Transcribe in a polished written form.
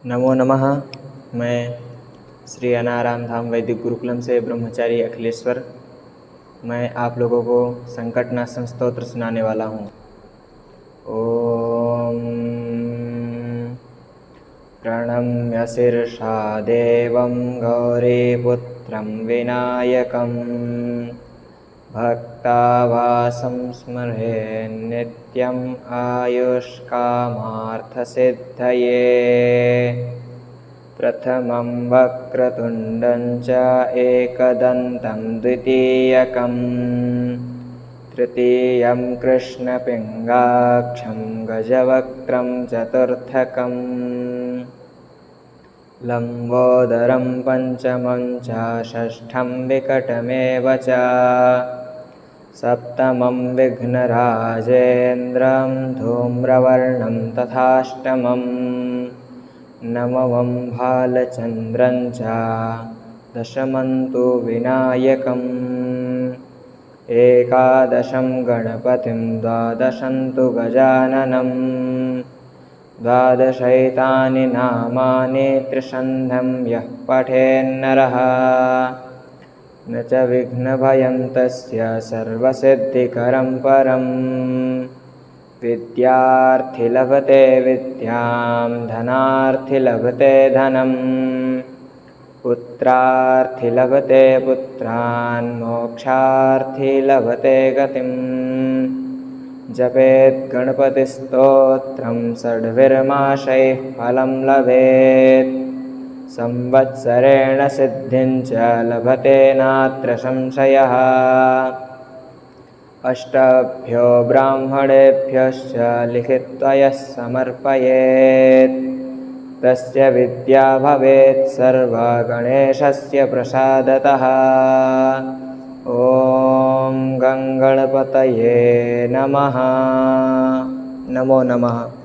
नमो नमः। मैं श्री अनाराम धाम वैदिक गुरुकुलम से ब्रह्मचारी अखिलेश्वर, मैं आप लोगों को संकटनाशन स्तोत्र सुनाने वाला हूँ। ओम प्रणम्य शीर्षा देवं गौरीपुत्रं विनायकं भक्तावासं स्मरे नित्यम् आयुष्कामार्थसिद्धये। प्रथमं वक्रतुण्डं च एकदन्तं द्वितीयकं तृतीयं कृष्णपिङ्गाक्षं गजवक्त्रं चतुर्थकं लम्बोदरं पञ्चमं च षष्ठं विकटमेव च सप्तमं विघ्नराजेन्द्रं धूम्रवर्णं तथाष्टमं नवमं भालचन्द्रं च दशमं तु विनायकम् एकादशं गणपतिं द्वादशं तु गजाननं द्वादशैतानि नामानि त्रिशन्धं यः पठेन्नरः न च विघ्नभयं तस्य सर्वसिद्धिकरं परम् विद्यार्थी लभते विद्यां धनार्थी लभते धनं पुत्रार्थी लभते पुत्रान् मोक्षार्थी लभते गतिम् जपेत् गणपतिस्तोत्रं षड्भिर्मासैः फलं लभेत् संवत्सरेण सिद्धिं च लभते नात्र संशयः अष्टभ्यो ब्राह्मणेभ्यश्च लिखित्वा यः समर्पयेत् तस्य विद्या भवेत् सर्वा गणेशस्य प्रसादतः। ॐ गङ्गणपतये नमः। नमो नमः।